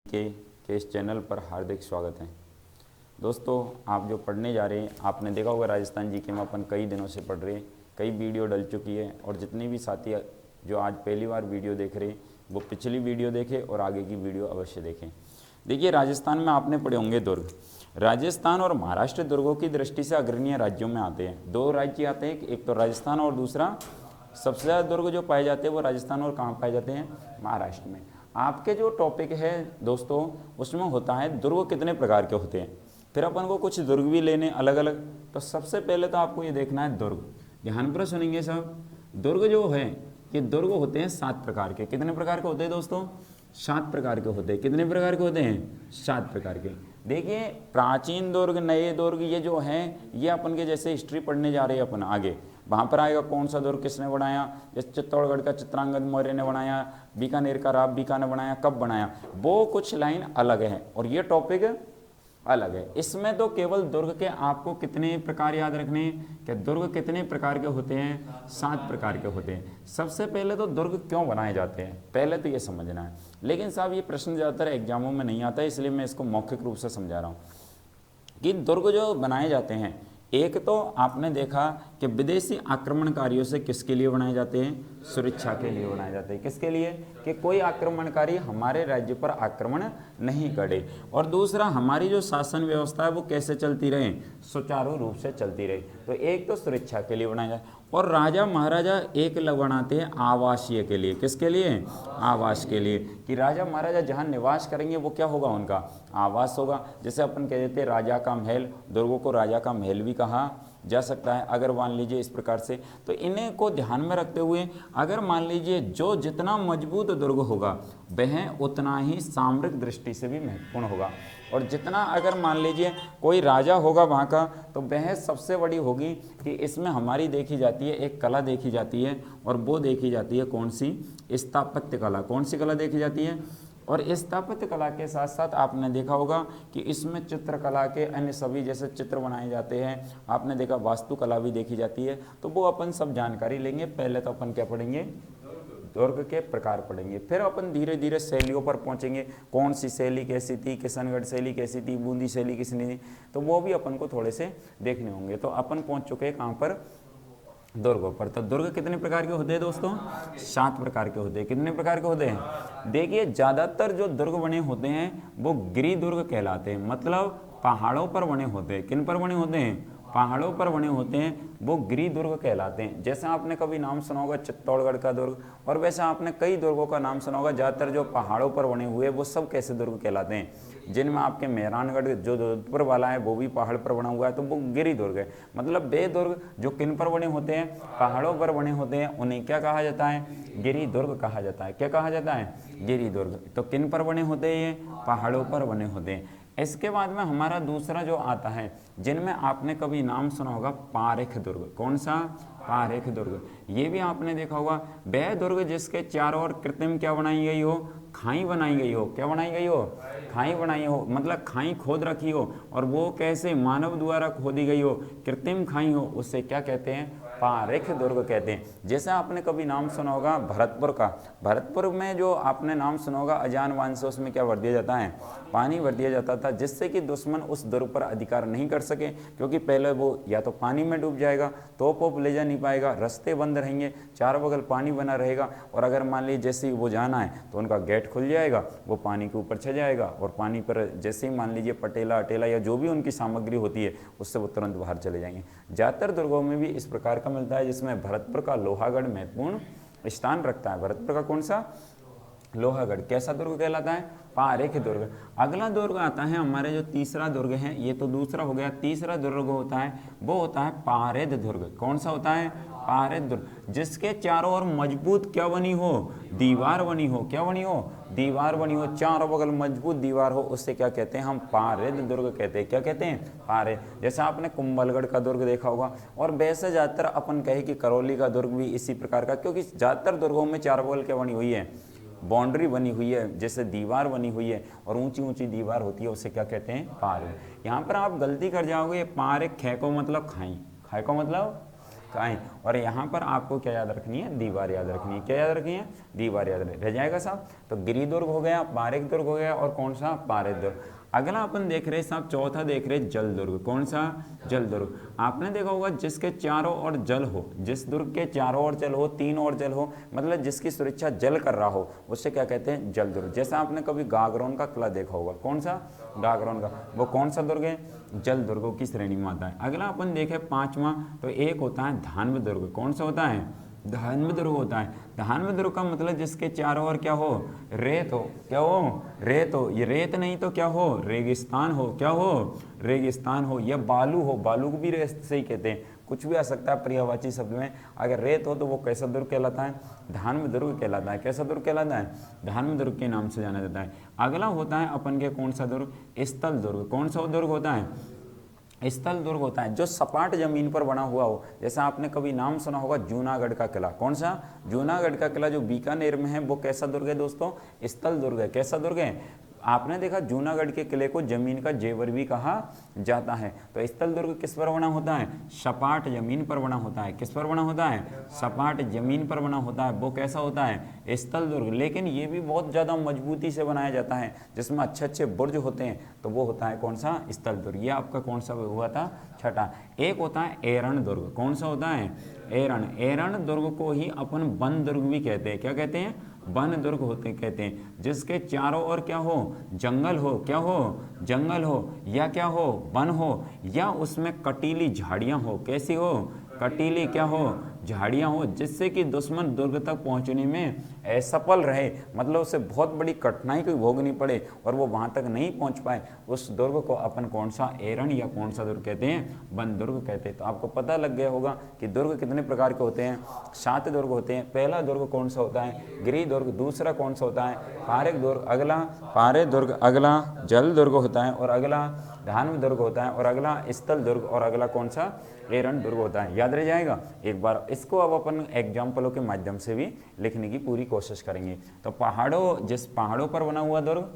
के इस चैनल पर हार्दिक स्वागत है। दोस्तों, आप जो पढ़ने जा रहे हैं, आपने देखा होगा राजस्थान जी के में अपन कई दिनों से पढ़ रहे हैं, कई वीडियो डल चुकी है और जितने भी साथी जो आज पहली बार वीडियो देख रहे हैं वो पिछली वीडियो देखें और आगे की वीडियो अवश्य देखें। देखिए, राजस्थान में आपने पढ़े होंगे दुर्ग। राजस्थान और महाराष्ट्र दुर्गों की दृष्टि से अग्रणीय राज्यों में आते हैं। दो राज्य आते हैं, एक तो राजस्थान और दूसरा सबसे ज़्यादा दुर्ग जो पाए जाते हैं वो राजस्थान और कहाँ पाए जाते हैं, महाराष्ट्र में। आपके जो टॉपिक है दोस्तों उसमें होता है दुर्ग कितने प्रकार के होते हैं, फिर अपन को कुछ दुर्ग भी लेने अलग अलग। तो सबसे पहले तो आपको ये देखना है दुर्ग, ध्यान पर सुनेंगे सब। दुर्ग जो है ये दुर्ग होते हैं 7 प्रकार के। कितने प्रकार के होते हैं दोस्तों? 7 प्रकार के होते हैं। कितने प्रकार के होते हैं? 7 प्रकार के। देखिए, प्राचीन दुर्ग, नए दुर्ग, ये जो हैं ये अपन के जैसे हिस्ट्री पढ़ने जा रहे हैं अपन आगे, वहाँ पर आएगा कौन सा दुर्ग किसने बनाया। जैसे चित्तौड़गढ़ का चित्रांगद मौर्य ने बनाया, बीकानेर का राव बीका ने बनाया, कब बनाया, वो कुछ लाइन अलग है और ये टॉपिक अलग है। इसमें तो केवल दुर्ग के आपको कितने प्रकार याद रखने हैं कि दुर्ग कितने प्रकार के होते हैं? 7 प्रकार के होते हैं। सबसे पहले तो दुर्ग क्यों बनाए जाते हैं पहले तो ये समझना है। लेकिन साहब ये प्रश्न ज़्यादातर एग्जामों में नहीं आता है, इसलिए मैं इसको मौखिक रूप से समझा रहा हूँ कि दुर्ग जो बनाए जाते हैं, एक तो आपने देखा कि विदेशी आक्रमणकारियों से किसके लिए बनाए जाते हैं? सुरक्षा के लिए बनाए जाते हैं। किसके लिए? कि कोई आक्रमणकारी हमारे राज्य पर आक्रमण नहीं करे, और दूसरा हमारी जो शासन व्यवस्था है वो कैसे चलती रहे? सुचारू रूप से चलती रहे। तो एक तो सुरक्षा के लिए बनाया जाए, और राजा महाराजा एक अलग बनाते हैं आवासीय के लिए। किसके लिए? आवास के लिए, कि राजा महाराजा जहाँ निवास करेंगे वो क्या होगा? उनका आवास होगा। जैसे अपन कह देते हैं राजा का महल, दुर्गों को राजा का महल भी कहा जा सकता है अगर मान लीजिए इस प्रकार से। तो इन्हें को ध्यान में रखते हुए अगर मान लीजिए जो जितना मजबूत दुर्ग होगा वह उतना ही सामरिक दृष्टि से भी महत्वपूर्ण होगा, और जितना अगर मान लीजिए कोई राजा होगा वहाँ का तो वह सबसे बड़ी होगी कि इसमें हमारी देखी जाती है एक कला देखी जाती है, और वो देखी जाती है कौन सी? स्थापत्य कला। कौन सी कला देखी जाती है? और स्थापत्य कला के साथ साथ आपने देखा होगा कि इसमें चित्रकला के अन्य सभी जैसे चित्र बनाए जाते हैं, आपने देखा वास्तुकला भी देखी जाती है। तो वो अपन सब जानकारी लेंगे। पहले तो अपन क्या पढ़ेंगे? दुर्ग के प्रकार पढ़ेंगे, फिर अपन धीरे धीरे शैलियों पर पहुंचेंगे। कौन सी शैली कैसी थी, किशनगढ़ शैली कैसी थी, बूंदी शैली किसने थी, तो वो भी अपन को थोड़े से देखने होंगे। तो अपन पहुंच चुके हैं कहाँ पर? दुर्गों पर। तो दुर्ग कितने प्रकार के होते हैं दोस्तों? 7 प्रकार के होते हैं। कितने प्रकार के होते हैं? देखिए, ज़्यादातर जो दुर्ग बने होते हैं वो गिरि दुर्ग कहलाते हैं, मतलब पहाड़ों पर बने होते हैं। किन पर बने होते हैं? पहाड़ों पर बने होते हैं, वो गिरि दुर्ग कहलाते हैं। जैसे आपने कभी नाम सुना होगा चित्तौड़गढ़ का दुर्ग, और वैसे आपने कई दुर्गों का नाम सुना होगा। ज़्यादातर जो पहाड़ों पर बने हुए वो सब कैसे दुर्ग कहलाते हैं? जिनमें आपके मेहरानगढ़ जो जोधपुर वाला है वो भी पहाड़ पर बना हुआ है, तो वो गिरि दुर्ग है। मतलब वे दुर्ग जो किन पर बने होते हैं? पहाड़ों पर बने होते हैं, उन्हें क्या कहा जाता है? गिरि दुर्ग कहा जाता है। क्या कहा जाता है? गिरि दुर्ग। तो किन पर बने होते हैं? ये पहाड़ों पर बने होते हैं। इसके बाद में हमारा दूसरा जो आता है, जिनमें आपने कभी नाम सुना होगा पारेख दुर्ग। कौन सा? पारेख दुर्ग। ये भी आपने देखा होगा, वह दुर्ग जिसके चारों ओर कृत्रिम क्या बनाई गई हो? खाई बनाई गई हो। क्या बनाई गई हो? खाई बनाई हो, मतलब खाई खोद रखी हो, और वो कैसे? मानव द्वारा खोदी गई हो, कृत्रिम खाई हो, उससे क्या कहते हैं? पारेख दुर्ग कहते हैं। जैसे आपने कभी नाम सुना होगा भरतपुर का। भरतपुर में जो आपने नाम सुना होगा अजान बांध से उसमें क्या भर दिया जाता है? पानी भर दिया जाता था, जिससे कि दुश्मन उस दुर्ग पर अधिकार नहीं कर सके, क्योंकि पहले वो या तो पानी में डूब जाएगा, तोप वोप ले जा नहीं पाएगा, रास्ते बंद रहेंगे, चारों बगल पानी बना रहेगा, और अगर मान लीजिए जैसे ही वो जाना है तो उनका गेट खुल जाएगा, वो पानी के ऊपर छा जाएगा, और पानी पर जैसे ही मान लीजिए पटेला अटेला या जो भी उनकी सामग्री होती है उससे वो तुरंत बाहर चले जाएंगे। ज़्यादातर दुर्गों में भी इस प्रकार का मिलता है, जिसमें भरतपुर का लोहागढ़ महत्वपूर्ण स्थान रखता है। भरतपुर का कौन सा? लोहागढ़। कैसा दुर्ग कहलाता है? पारेख दुर्ग। अगला दुर्ग आता है हमारे जो तीसरा दुर्ग है, ये तो दूसरा हो गया। तीसरा दुर्ग होता है वो होता है पारेद दुर्ग। कौन सा होता है? पारेद दुर्ग, जिसके चारों ओर मजबूत क्या बनी हो? दीवार बनी हो। क्या बनी हो? दीवार बनी हो, चारों बगल मजबूत दीवार हो, उससे क्या कहते हैं? हम पारेद दुर्ग कहते हैं। क्या कहते हैं? पारेद। जैसे आपने कुंभलगढ़ का दुर्ग देखा होगा, और वैसे ज़्यादातर अपन कहे कि करौली का दुर्ग भी इसी प्रकार का, क्योंकि ज़्यादातर दुर्गों में चारों बगल क्या बनी हुई है? बाउंड्री बनी हुई है, जैसे दीवार बनी हुई है, और ऊंची ऊंची दीवार होती है, उसे क्या कहते हैं? पारेख। यहाँ पर आप गलती कर जाओगे, पारेख खे को मतलब खाई, खाई को मतलब खाई। और यहाँ पर आपको क्या याद रखनी है, दीवार याद रखनी है। क्या याद रखनी है, दीवार याद रह जाएगा साहब। तो गिरि दुर्ग हो गया, पारेख दुर्ग हो गया, और कौन सा, पारेख दुर्ग। अगला अपन देख रहे साहब, चौथा देख रहे जल दुर्ग। कौन सा, जल दुर्ग। आपने देखा होगा जिसके चारों ओर जल हो, जिस दुर्ग के चारों ओर जल हो, तीन ओर जल हो, मतलब जिसकी सुरक्षा जल कर रहा हो, उससे क्या कहते हैं, जल दुर्ग। जैसा आपने कभी गागरोन का किला देखा होगा, कौन सा, गागरोन का, वो कौन सा दुर्ग है, जल दुर्गों की श्रेणी में आता है। अगला अपन देखें पांचवा, तो एक होता है धान्व दुर्ग। कौन सा होता है, धान्व दुर्ग होता है। धान्व दुर्ग का मतलब जिसके चारों ओर क्या हो, रेत हो। क्या हो, रेत हो। ये रेत नहीं तो क्या हो, रेगिस्तान हो। क्या हो, रेगिस्तान हो, या बालू हो। बालू को भी रेत से ही कहते हैं, कुछ भी आ सकता है पर्यायवाची शब्द में। अगर रेत हो तो वो कैसा दुर्ग कहलाता है, धान्व दुर्ग कहलाता है। कैसा दुर्ग कहलाता है, धान्व दुर्ग के नाम से जाना जाता है। अगला होता है अपन के कौन सा दुर्ग, स्थल दुर्ग। कौन सा दुर्ग होता है, स्थल दुर्ग होता है जो सपाट जमीन पर बना हुआ हो। जैसा आपने कभी नाम सुना होगा जूनागढ़ का किला। कौन सा, जूनागढ़ का किला जो बीकानेर में है, वो कैसा दुर्ग है दोस्तों, स्थल दुर्ग है। कैसा दुर्ग है, आपने देखा जूनागढ़ के किले को जमीन का जेवर भी कहा जाता है। तो स्थल दुर्ग किस पर बना होता है, सपाट जमीन पर बना होता है। किस पर बना होता है, सपाट जमीन पर बना होता है, वो कैसा होता है, स्थल दुर्ग। लेकिन ये भी बहुत ज़्यादा मजबूती से बनाया जाता है, जिसमें अच्छे अच्छे बुर्ज होते हैं, तो वो होता है कौन सा, स्थल दुर्ग। ये आपका कौन सा हुआ था, छठा। एक होता है एरण दुर्ग। कौन सा होता है, एरण। एरण दुर्ग को ही अपन वन दुर्ग भी कहते हैं। क्या कहते हैं, वन दुर्ग होते कहते हैं, जिसके चारों ओर क्या हो, जंगल हो। क्या हो, जंगल हो, या क्या हो, वन हो, या उसमें कटीली झाड़ियां हो। कैसी हो, कटीली क्या हो, झाड़ियां हो, जिससे कि दुश्मन दुर्ग तक पहुंचने में असफल रहे, मतलब उसे बहुत बड़ी कठिनाई को भोगनी पड़े और वो वहां तक नहीं पहुंच पाए, उस दुर्ग को अपन कौन सा, एरण या कौन सा दुर्ग कहते हैं, वन दुर्ग कहते हैं। तो आपको पता लग गया होगा कि दुर्ग कितने प्रकार के होते हैं, 7 दुर्ग होते हैं। पहला दुर्ग कौन सा होता है, गिरि दुर्ग। दूसरा कौन सा होता है, पारेख दुर्ग। अगला पारेख दुर्ग, अगला जल दुर्ग होता है, और अगला धान्व दुर्ग होता है, और अगला स्थल दुर्ग, और अगला कौन सा, एरण दुर्ग होता है। याद रह जाएगा एक बार। इसको अब अपन एग्जाम्पलों के माध्यम से भी लिखने की पूरी कोशिश करेंगे। तो पहाड़ों, जिस पहाड़ों पर बना हुआ दुर्ग,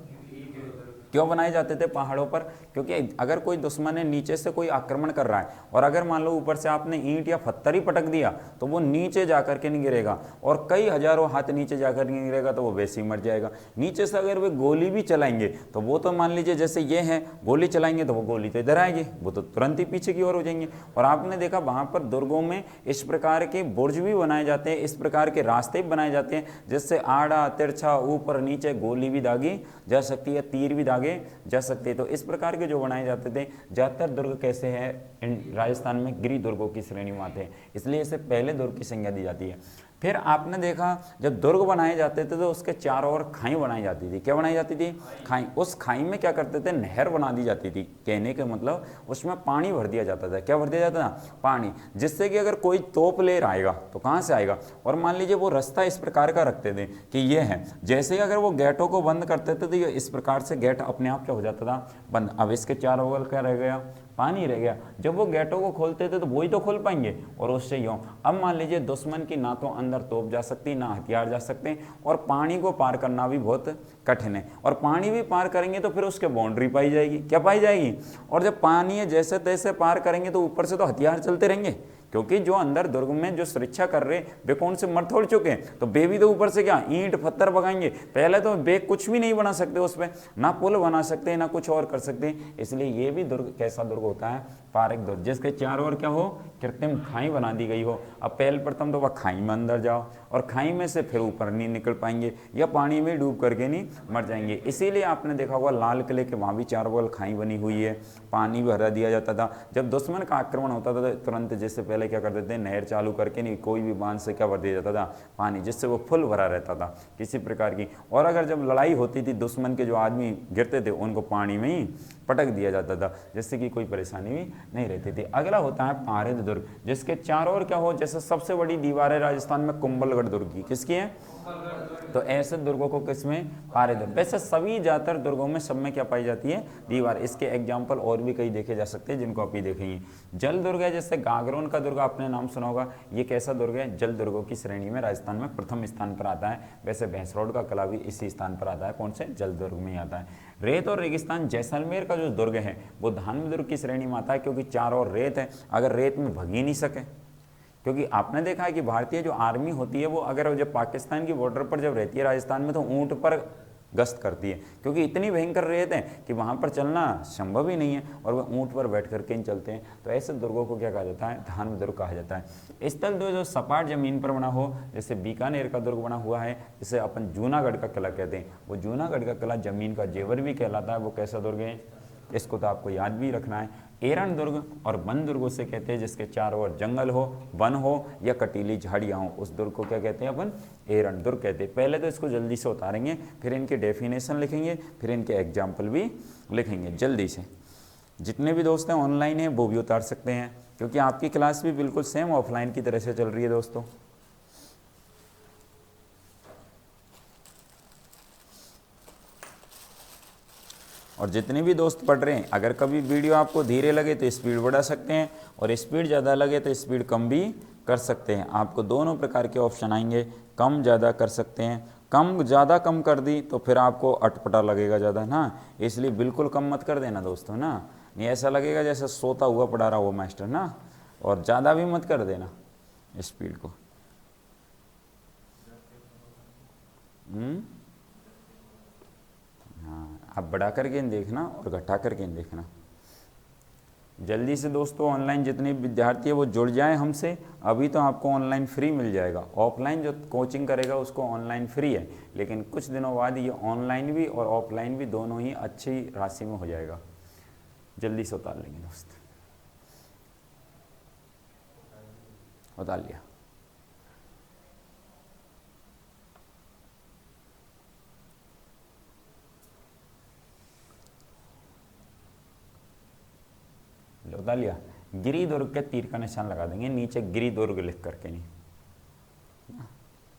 क्यों बनाए जाते थे पहाड़ों पर, क्योंकि अगर कोई दुश्मन है नीचे से कोई आक्रमण कर रहा है, और अगर मान लो ऊपर से आपने ईंट या पत्थर ही पटक दिया, तो वो नीचे जाकर के नहीं गिरेगा, और कई हजारों हाथ नीचे जाकर नहीं गिरेगा, तो वो वैसे ही मर जाएगा। नीचे से अगर वे गोली भी चलाएंगे, तो वो तो मान लीजिए जैसे ये है, गोली चलाएंगे तो वो गोली तो इधर आएगी, वो तो तुरंत ही पीछे की ओर हो जाएंगे। और आपने देखा वहां पर दुर्गों में इस प्रकार के बुर्ज भी बनाए जाते हैं, इस प्रकार के रास्ते भी बनाए जाते हैं, जिससे आड़ा तिरछा ऊपर नीचे गोली भी दागी जा सकती है, तीर भी दागे जा सकते हैं। तो इस प्रकार के जो बनाए जाते थे, ज्यादातर दुर्ग कैसे हैं, राजस्थान में गिरि दुर्गों की श्रेणी में आते हैं, इसलिए इसे पहले दुर्ग की संज्ञा दी जाती है। फिर आपने देखा जब दुर्ग बनाए जाते थे तो उसके चारों ओर खाई बनाई जाती थी। क्या बनाई जाती थी, खाई। उस खाई में क्या करते थे, नहर बना दी जाती थी। कहने के मतलब उसमें पानी भर दिया जाता था। क्या भर दिया जाता था, पानी, जिससे कि अगर कोई तोप लेकर आएगा तो कहाँ से आएगा। और मान लीजिए वो रास्ता इस प्रकार का रखते थे कि ये है, जैसे ही अगर वो गेटों को बंद करते थे तो ये इस प्रकार से गेट अपने आप क्या हो जाता था, बंद। अब इसके चारों ओर क्या रह गया, पानी रह गया। जब वो गेटों को खोलते थे तो वही तो खोल पाएंगे, और उससे यूं। अब मान लीजिए दुश्मन की ना तो अंदर तोप जा सकती, ना हथियार जा सकते, और पानी को पार करना भी बहुत कठिन है। और पानी भी पार करेंगे तो फिर उसके बाउंड्री पाई जाएगी। क्या पाई जाएगी, और जब पानी जैसे तैसे पार करेंगे तो ऊपर से तो हथियार चलते रहेंगे, क्योंकि जो अंदर दुर्ग में जो सुरक्षा कर रहे वे कौन से मर थोड़ चुके हैं, तो बे भी तो ऊपर से क्या ईंट पत्थर बगाएंगे। पहले तो बे कुछ भी नहीं बना सकते उस पर, ना पुल बना सकते ना कुछ और कर सकते। इसलिए ये भी दुर्ग कैसा दुर्ग होता है, पारेख दुर्ग, जिसके चारों ओर क्या हो, कृत्रिम खाई बना दी गई हो। अब पहले प्रथम तो वह खाई में अंदर जाओ, और खाई में से फिर ऊपर नहीं निकल पाएंगे, या पानी में डूब करके नहीं मर जाएंगे। इसीलिए आपने देखा होगा लाल किले के वहाँ भी चारों ओर खाई बनी हुई है, पानी भरा दिया जाता था। जब दुश्मन का आक्रमण होता था तो तुरंत जैसे पहले क्या करते थे, नहर चालू करके नहीं, कोई भी बांध से क्या भर दिया जाता था, पानी, जिससे वो फुल भरा रहता था किसी प्रकार की। और अगर जब लड़ाई होती थी, दुश्मन के जो आदमी गिरते थे उनको पानी में ही पटक दिया जाता था, जिससे कि कोई परेशानी भी नहीं रहती थी। अगला होता है पारेख दुर्ग, जिसके चारों ओर क्या हो, जैसे सबसे बड़ी दीवार है राजस्थान में कुंभलगढ़ दुर्ग की, किसकी है, तो ऐसे दुर्गों को किसमें, पारेख दुर्ग। वैसे सभी ज्यादातर दुर्गों में सब में क्या पाई जाती है, दीवार। इसके एग्जाम्पल और भी कई देखे जा सकते हैं, जिनको आप ही देखेंगे। जल दुर्ग है, जैसे गागरोन का दुर्ग आपने नाम सुना होगा, ये कैसा दुर्ग है, जल दुर्गों की श्रेणी में राजस्थान में प्रथम स्थान पर आता है। वैसे भैंसरोड का किला भी इसी स्थान पर आता है, कौन से, जल दुर्ग में ही आता है। रेत और रेगिस्तान, जैसलमेर का जो दुर्ग है वो धान्व दुर्ग की श्रेणी में आता है, क्योंकि चारों ओर रेत है, अगर रेत में भग ही नहीं सके, क्योंकि आपने देखा है कि भारतीय जो आर्मी होती है वो अगर जब पाकिस्तान की बॉर्डर पर जब रहती है राजस्थान में तो ऊँट पर गश्त करती है, क्योंकि इतनी भयंकर रेत है कि वहाँ पर चलना संभव ही नहीं है और वह ऊँट पर बैठ करके ही चलते हैं। तो ऐसे दुर्गों को क्या कहा जाता है, धान्व दुर्ग कहा जाता है। स्थल दुर्ग जो सपाट जमीन पर बना हो, जैसे बीकानेर का दुर्ग बना हुआ है, जिसे अपन जूनागढ़ का किला कहते हैं, वो जूनागढ़ का किला जमीन का जेवर भी कहलाता है। वो कैसा दुर्ग है, इसको तो आपको याद भी रखना है। एरण दुर्ग और वन दुर्ग उसे कहते हैं जिसके चारों ओर जंगल हो, वन हो या कटीली झाड़ियाँ हो, उस दुर्ग को क्या कहते हैं अपन, एरण दुर्ग कहते हैं। पहले तो इसको जल्दी से उतारेंगे, फिर इनके डेफिनेशन लिखेंगे, फिर इनके एग्जाम्पल भी लिखेंगे जल्दी से। जितने भी दोस्त हैं ऑनलाइन हैं वो भी उतार सकते हैं, क्योंकि आपकी क्लास भी बिल्कुल सेम ऑफलाइन की तरह से चल रही है दोस्तों। और जितने भी दोस्त पढ़ रहे हैं, अगर कभी वीडियो आपको धीरे लगे तो स्पीड बढ़ा सकते हैं, और स्पीड ज़्यादा लगे तो स्पीड कम भी कर सकते हैं। आपको दोनों प्रकार के ऑप्शन आएंगे, कम ज़्यादा कर सकते हैं। कम ज़्यादा कम कर दी तो फिर आपको अटपटा लगेगा ज़्यादा ना, इसलिए बिल्कुल कम मत कर देना दोस्तों ना, नहीं ऐसा लगेगा जैसे सोता हुआ पढ़ा रहा हो मास्टर ना। और ज़्यादा भी मत कर देना स्पीड को। हाँ, आप बढ़ा करके देखना और घटा करके देखना। जल्दी से दोस्तों ऑनलाइन जितने विद्यार्थी है वो जुड़ जाएं हमसे। अभी तो आपको ऑनलाइन फ्री मिल जाएगा, ऑफलाइन जो कोचिंग करेगा उसको ऑनलाइन फ्री है, लेकिन कुछ दिनों बाद ये ऑनलाइन भी और ऑफलाइन भी दोनों ही अच्छी राशि में हो जाएगा। जल्दी से उतार लेंगे दोस्त, उतार लिया। उतार लिया। गिरी दुर्ग के तीर का निशान लगा देंगे नीचे, गिरी दुर्ग लिख करके, नहीं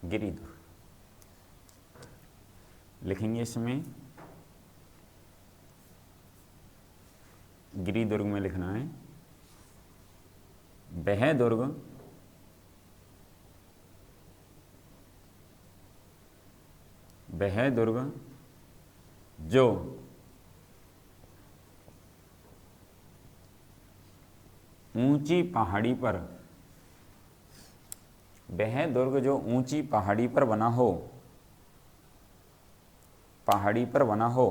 गिरी दुर्ग लिखेंगे इसमें। गिरी दुर्ग में लिखना है वह दुर्ग वह दुर्ग जो ऊंची पहाड़ी पर, वह दुर्ग जो ऊंची पहाड़ी पर बना हो, पहाड़ी पर बना हो,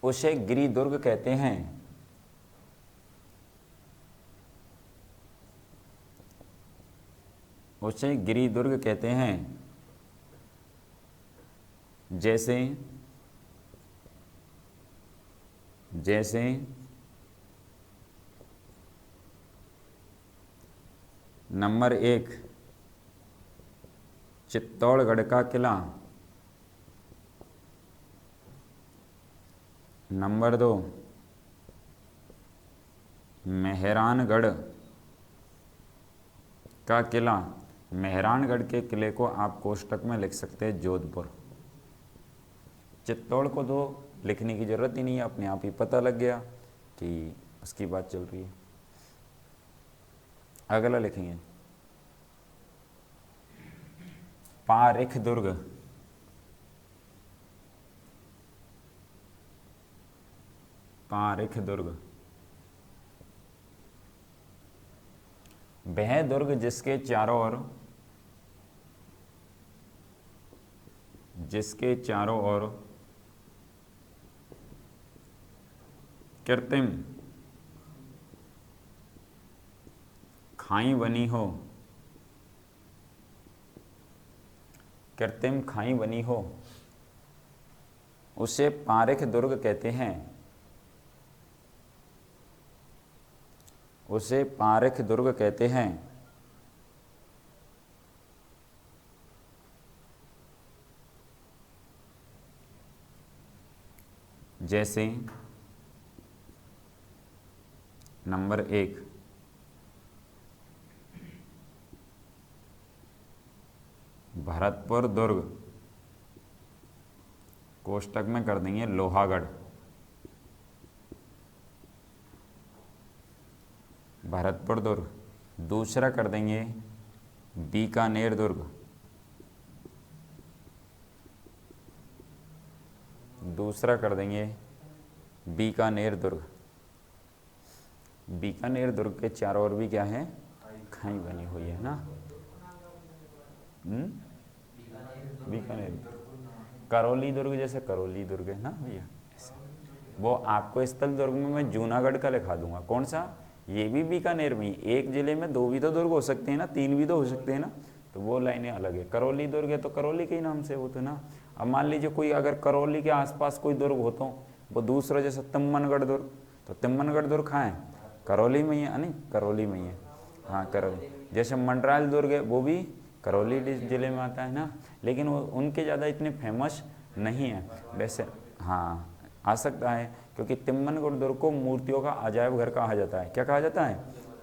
उसे गिरी दुर्ग कहते हैं। उसे गिरी दुर्ग कहते हैं। जैसे जैसे नंबर 1 चित्तौड़गढ़ का किला, नंबर 2 मेहरानगढ़ का किला। मेहरानगढ़ के किले को आप कोष्टक में लिख सकते हैं जोधपुर। चित्तौड़ को तो लिखने की जरूरत ही नहीं है, अपने आप ही पता लग गया कि उसकी बात चल रही है। अगला लिखेंगे पारिख दुर्ग। पारिख दुर्ग वह दुर्ग जिसके चारों ओर कृत्रिम खाई बनी हो, कृत्रिम खाई बनी हो, उसे पारिख दुर्ग कहते हैं। उसे पारिख दुर्ग कहते हैं। जैसे नंबर 1 भरतपुर दुर्ग, कोष्टक में कर देंगे लोहागढ़। भरतपुर दुर्ग। दूसरा कर देंगे बीकानेर दुर्ग। दूसरा कर देंगे बीकानेर दुर्ग। बीकानेर दुर्ग के चारों ओर भी क्या है, खाई बनी हुई है ना। बीकानेर, करौली दुर्ग जैसे करौली दुर्ग है ना भैया, वो आपको स्थल दुर्ग में मैं जूनागढ़ का लिखा दूंगा। कौन सा, ये भी बीकानेर में ही, एक जिले में दो भी तो दुर्ग हो सकते हैं ना, तीन भी तो हो सकते हैं ना, तो वो लाइनें अलग है। करौली दुर्ग है तो करौली के ही नाम से हो तो ना। अब मान लीजिए कोई अगर करौली के आसपास कोई दुर्ग हो तो वो दूसरा, जैसे तिम्मनगढ़ दुर्ग, तो तिम्मनगढ़ दुर्ग कहाँ है, करौली में ही है, नहीं करौली में ही है, हाँ करौली। जैसे मंडरायल दुर्ग है वो भी करौली जिले में आता है ना, लेकिन वो उनके ज़्यादा इतने फेमस नहीं है वैसे। हाँ आ सकता है, क्योंकि तिम्मनगढ़ दुर्ग को मूर्तियों का अजायब घर कहा जाता है। क्या कहा जाता है,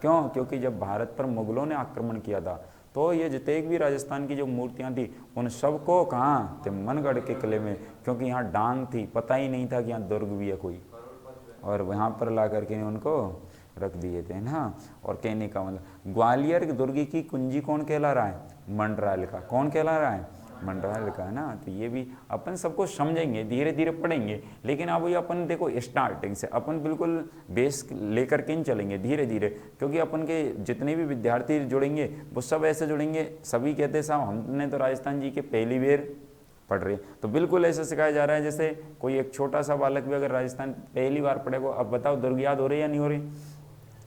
क्यों, क्योंकि जब भारत पर मुगलों ने आक्रमण किया था तो ये जितने भी राजस्थान की जो मूर्तियाँ थी उन सबको कहाँ, तिम्मनगढ़ के किले में, क्योंकि यहाँ डांग थी, पता ही नहीं था कि यहाँ दुर्ग भी है कोई, और वहाँ पर ला करके उनको रख दिए थे ना। और कहने का मतलब ग्वालियर दुर्ग की कुंजी कौन कहला रहा है, मंडरायल का। कौन कहला रहा है, मंडरायल का है ना। तो ये भी अपन सबको समझेंगे, धीरे धीरे पढ़ेंगे, लेकिन अब ये अपन देखो स्टार्टिंग से अपन बिल्कुल बेस लेकर के चलेंगे धीरे धीरे, क्योंकि अपन के जितने भी विद्यार्थी जुड़ेंगे वो सब ऐसे जुड़ेंगे, सभी कहते हैं साहब हमने तो राजस्थान जी के पहली बार पढ़ रहे, तो बिल्कुल ऐसा सिखाया जा रहा है जैसे कोई एक छोटा सा बालक भी अगर राजस्थान पहली बार पढ़ेगा। अब बताओ दुर्ग याद हो रही या नहीं हो रही।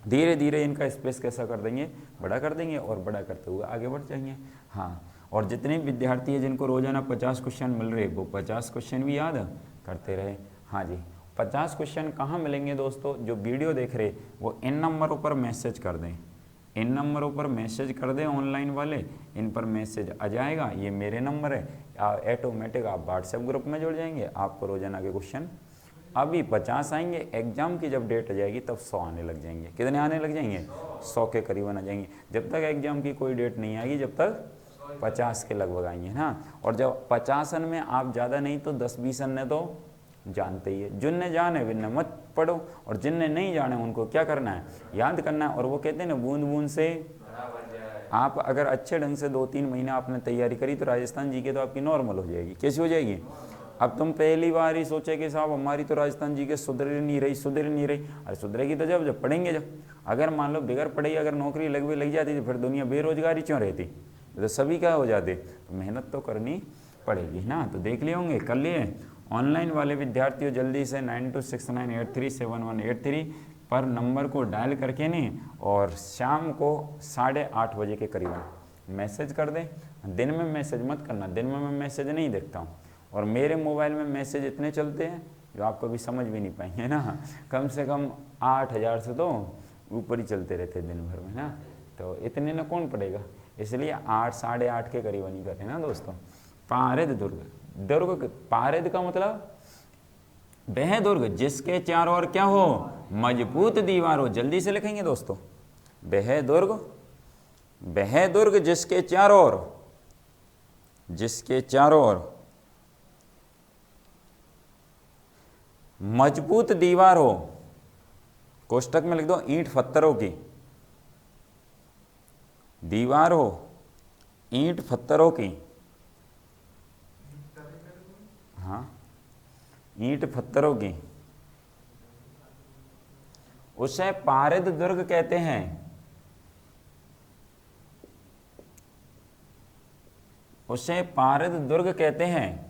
धीरे धीरे इनका स्पेस कैसा कर देंगे, बड़ा कर देंगे, और बड़ा करते हुए आगे बढ़ जाएंगे। हाँ, और जितने विद्यार्थी हैं जिनको रोजाना 50 क्वेश्चन मिल रहे वो 50 क्वेश्चन भी याद करते रहे। हाँ जी, 50 क्वेश्चन कहाँ मिलेंगे दोस्तों, जो वीडियो देख रहे वो इन नंबरों पर मैसेज कर दें, इन नंबरों पर मैसेज कर दें ऑनलाइन वाले, इन पर मैसेज आ जाएगा, ये मेरे नंबर है, ऑटोमेटिक आप व्हाट्सएप ग्रुप में जुड़ जाएंगे। आपको रोजाना के क्वेश्चन अभी 50 आएंगे, एग्जाम की जब डेट आ जाएगी तब 100 आने लग जाएंगे। कितने आने लग जाएंगे, 100 के करीबन आ जाएंगे। जब तक एग्जाम की कोई डेट नहीं आएगी जब तक 50 के लगभग आएंगे ना। और जब 50 में आप ज़्यादा नहीं तो 10-20 अन्य तो जानते ही है, जिनने जाने विनने मत पढ़ो, और जिनने नहीं जाने उनको क्या करना है, याद करना है। और वो कहते हैं ना बूंद बूंद से, आप अगर अच्छे ढंग से 2-3 महीना आपने तैयारी करी तो राजस्थान जी के तो आपकी नॉर्मल हो जाएगी। कैसी हो जाएगी। अब तुम पहली बार ही सोचे कि साहब हमारी तो राजस्थान जी के सुधर नहीं रही, अरे सुधरेगी तो जब पढ़ेंगे। जब अगर मान लो बगैर पढ़े अगर नौकरी लग जाती तो फिर दुनिया बेरोजगारी क्यों रहती, तो सभी क्या हो जाते। तो मेहनत तो करनी पड़ेगी ना। तो देख लिए होंगे, कर लिए। ऑनलाइन वाले विद्यार्थियों जल्दी से 9269837183 पर नंबर को डायल करके नहीं, और शाम को 8:30 बजे के करीबन मैसेज कर दें। दिन में मैसेज मत करना, दिन में मैं मैसेज नहीं देखता हूँ, और मेरे मोबाइल में मैसेज इतने चलते हैं जो आप कभी समझ भी नहीं पाएंगे ना। कम से कम 8000 से तो ऊपर ही चलते रहते दिन भर में ना, तो इतने ना कौन पड़ेगा, इसलिए 8-8:30 के करीबन ही करें ना दोस्तों। पारिद दुर्ग, दुर्ग पारिद का मतलब वह दुर्ग जिसके चारों ओर क्या हो, मजबूत दीवार हो। जल्दी से लिखेंगे दोस्तों, वह दुर्ग जिसके चारों ओर मजबूत दीवार हो, कोष्टक में लिख दो ईंट पत्थरों की दीवार हो, ईंट पत्थरों की, हाँ ईंट पत्थरों की, उसे पारिद दुर्ग कहते हैं। उसे पारिद दुर्ग कहते हैं।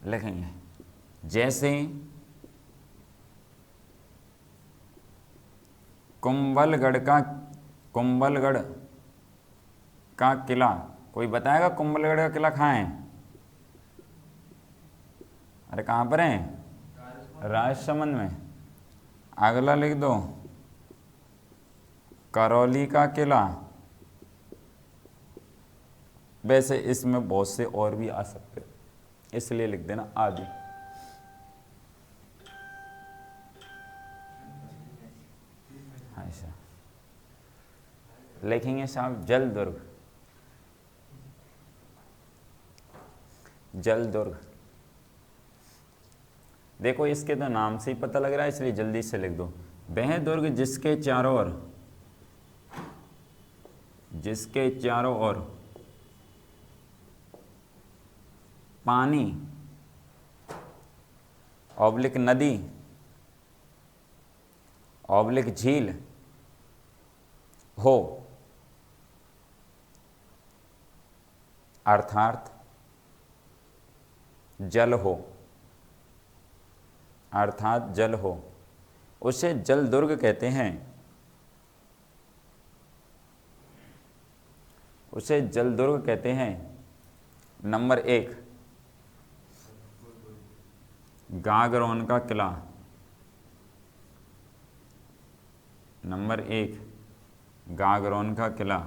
लिखेंगे जैसे कुंभलगढ़ का किला। कोई बताएगा कुंभलगढ़ का किला कहाँ है, अरे कहाँ पर है, राजसमंद में। अगला लिख दो करौली का किला। वैसे इसमें बहुत से और भी आ सकते, इसलिए लिख देना आदि। ऐसा लिखेंगे साहब जल दुर्ग। देखो इसके तो नाम से ही पता लग रहा है, इसलिए जल्दी से लिख दो। वह दुर्ग जिसके चारों ओर ऑब्लिक नदी, ऑब्लिक झील हो, अर्थात जल हो, अर्थात जल हो, उसे जल दुर्ग कहते हैं। उसे जल दुर्ग कहते हैं। नंबर 1 गागरोन का किला। नंबर 1 गागरोन का किला।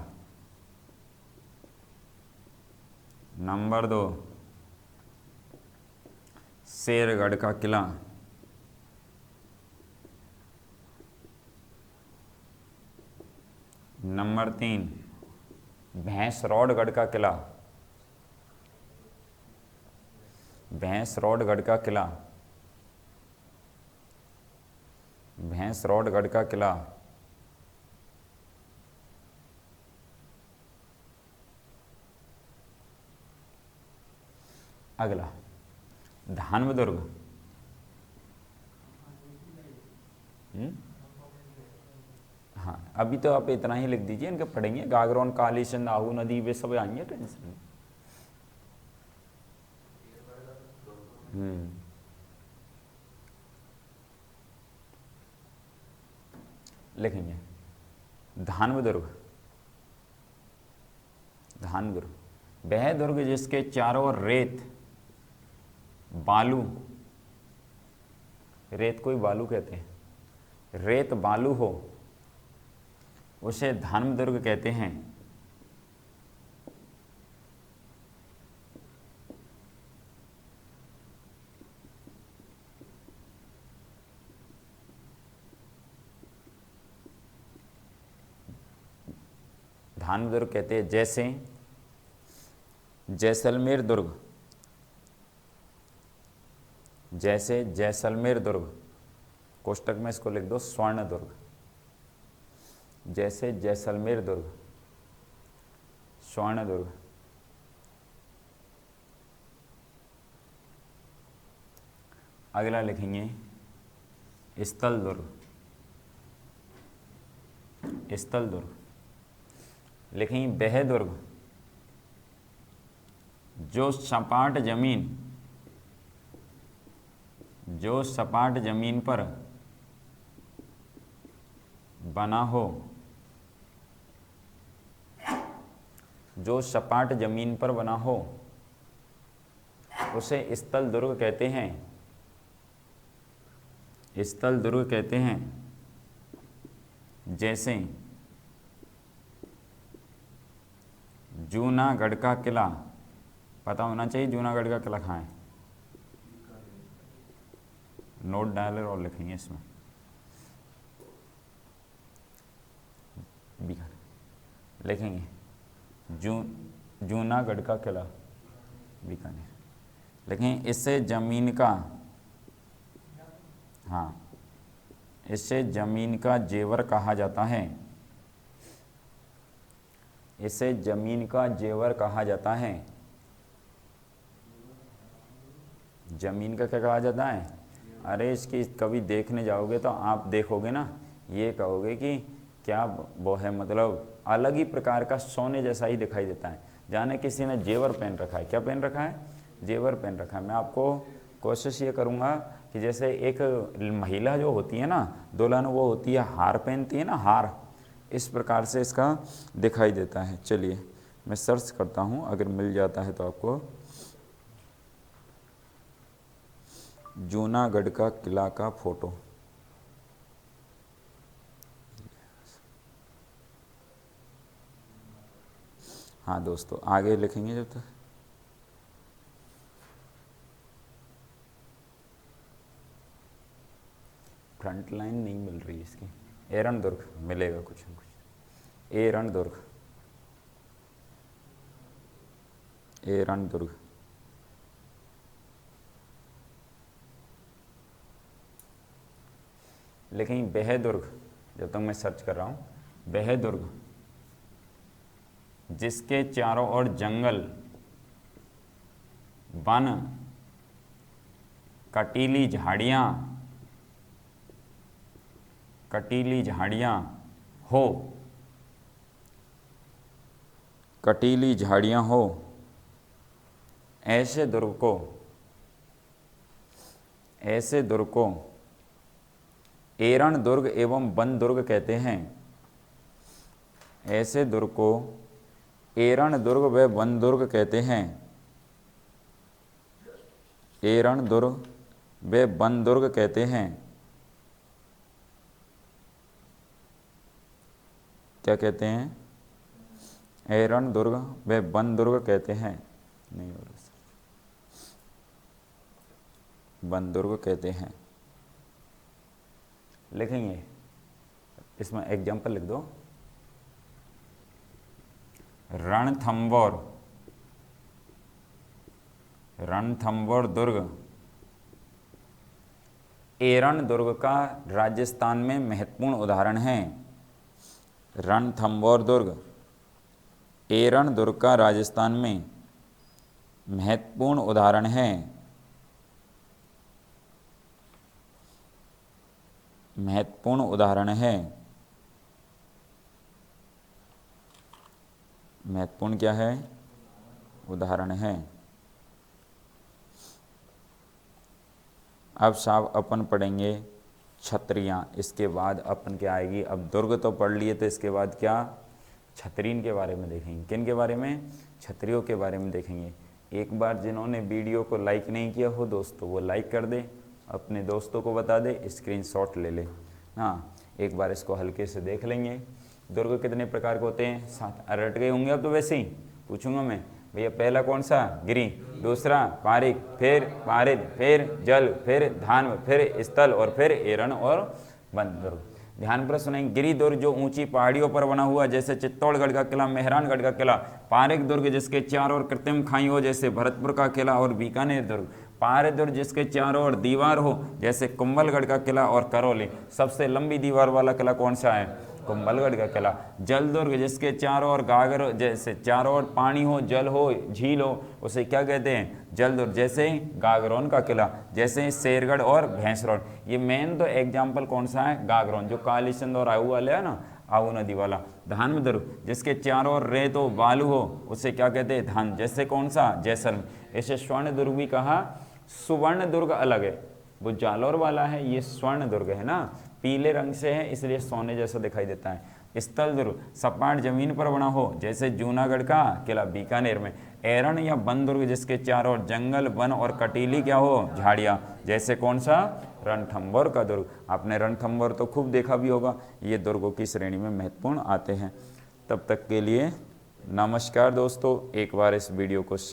नंबर 2 शेरगढ़ का किला। नंबर 3 भैंसरौडगढ़ का किला। भैंसरौडगढ़ का किला। भैंसरौडगढ़ का किला। अगला धानव दुर्ग। हाँ, अभी तो आप इतना ही लिख दीजिए, इनके पढ़ेंगे। गागरोन, कालीचंद, आहू नदी, वे सब आएंगे, टेंशन। लिखेंगे धानव दुर्ग। धानव दुर्ग वह दुर्ग जिसके चारों ओर रेत, बालू, रेत को ही बालू कहते हैं, रेत बालू हो, उसे धानव दुर्ग कहते हैं। धानव दुर्ग कहते हैं। जैसे जैसलमेर दुर्ग, जैसे जैसलमेर दुर्ग, कोष्टक में इसको लिख दो स्वर्ण दुर्ग। जैसे जैसलमेर दुर्ग, स्वर्ण दुर्ग। अगला लिखेंगे स्थल दुर्ग। स्थल दुर्ग लिखेंगे वह दुर्ग जो सपाट जमीन, जो सपाट जमीन पर बना हो, जो सपाट जमीन पर बना हो, उसे स्थल दुर्ग कहते हैं। स्थल दुर्ग कहते हैं। जैसे जूनागढ़ का किला, पता होना चाहिए जूनागढ़ का किला कहाँ है, नोट डायलर और लिखेंगे इसमें बीकानेर, लिखेंगे जूनागढ़ का किला बीकानेर। लेकिन इससे जमीन का, हाँ, इससे जमीन का जेवर कहा जाता है। इसे जमीन का जेवर कहा जाता है। जमीन का क्या कहा जाता है? अरे इसकी कभी देखने जाओगे तो आप देखोगे ना, ये कहोगे कि क्या वो है, मतलब अलग ही प्रकार का सोने जैसा ही दिखाई देता है, जाने किसी ने जेवर पहन रखा है। क्या पहन रखा है? जेवर पहन रखा है। मैं आपको कोशिश ये करूँगा कि जैसे एक महिला जो होती है ना दुल्हन, वो होती है हार पहनती है ना, हार, इस प्रकार से इसका दिखाई देता है। चलिए मैं सर्च करता हूँ, अगर मिल जाता है तो आपको। जूनागढ़ का किला का फोटो, हाँ दोस्तों आगे लिखेंगे जब तक। फ्रंट लाइन नहीं मिल रही इसकी। एरन दुर्ग मिलेगा कुछ न कुछ। एरन दुर्ग, एरन दुर्ग। लेकिन वह दुर्ग, जब तक मैं सर्च कर रहा हूँ, वह दुर्ग जिसके चारों ओर जंगल, वन कटीली झाड़ियाँ, कटीली झाड़ियाँ हो, कटीली झाड़ियाँ हो, ऐसे दुर्ग को, ऐसे दुर्ग को एरण दुर्ग एवं वन दुर्ग कहते हैं। ऐसे दुर्ग को एरण दुर्ग व वन दुर्ग कहते हैं। एरण दुर्ग व वन दुर्ग कहते हैं। क्या कहते हैं? एरण दुर्ग व वन दुर्ग कहते हैं। नहीं हो रहा सर, वन दुर्ग कहते हैं। लिखेंगे, इसमें एग्जाम्पल लिख दो। रणथंबोर, रणथंबोर दुर्ग एरण दुर्ग का राजस्थान में महत्वपूर्ण उदाहरण है। रणथंबोर दुर्ग एरण दुर्ग का राजस्थान में महत्वपूर्ण उदाहरण है। महत्वपूर्ण उदाहरण है। महत्वपूर्ण क्या है? उदाहरण है। अब साहब अपन पढ़ेंगे छत्रियाँ। इसके बाद अपन क्या आएगी? अब दुर्ग तो पढ़ लिए, तो इसके बाद क्या? छतरीन के बारे में देखेंगे। किन के बारे में? छतरियों के बारे में देखेंगे। एक बार जिन्होंने वीडियो को लाइक नहीं किया हो दोस्तों, वो लाइक कर दे, अपने दोस्तों को बता दे, स्क्रीनशॉट ले ले। हाँ, एक बार इसको हल्के से देख लेंगे। दुर्ग कितने प्रकार के होते हैं? 7। रट गए होंगे अब तो। वैसे ही पूछूंगा मैं, भैया पहला कौन सा? गिरी, दूसरा पारिक, फिर पारिद, फिर जल, फिर धान्व, फिर स्थल और फिर एरण और वन दुर्ग। ध्यान पर सुनेंगे। गिरी दुर्ग जो ऊंची पहाड़ियों पर बना हुआ, जैसे चित्तौड़गढ़ का किला, मेहरानगढ़ का किला। पारिक दुर्ग जिसके चारों ओर कृत्रिम खाई हो, जैसे भरतपुर का किला और बीकानेर दुर्ग। पारिद दुर्ग जिसके चारों ओर दीवार हो, जैसे कुंभलगढ़ का किला और करौली। सबसे लंबी दीवार वाला किला कौन सा है? कुंभलगढ़ का किला। जल दुर्ग जिसके चारों ओर गागर, जैसे चारों ओर पानी हो, जल हो, झील हो, उसे क्या कहते हैं? जल दुर्ग। जैसे गागरोन का किला, जैसे शेरगढ़ और भैंसरोड। ये मेन तो एग्जाम्पल कौन सा है? गागरोन, जो कालीचंद और आऊ वाले है ना, आऊ नदी वाला। धान दुर्ग जिसके चारों ओर रेत हो, बालू हो, उसे क्या कहते हैं? धान। जैसे कौन सा? जैसलमेर। इसे स्वर्ण दुर्ग भी कहा। सुवर्ण दुर्ग अलग है, वो जालौर वाला है, ये स्वर्ण दुर्ग है ना, पीले रंग से है इसलिए सोने जैसा दिखाई देता है। स्थल दुर्ग सपाट जमीन पर बना हो, जैसे जूनागढ़ का किला बीकानेर में। एरण या वन दुर्ग जिसके चारों ओर जंगल, वन और कटीली क्या हो? झाड़ियाँ। जैसे कौन सा? रणथंबोर का दुर्ग। आपने रणथंबोर तो खूब देखा भी होगा। ये दुर्गों की श्रेणी में महत्वपूर्ण आते हैं। तब तक के लिए नमस्कार दोस्तों। एक बार इस वीडियो को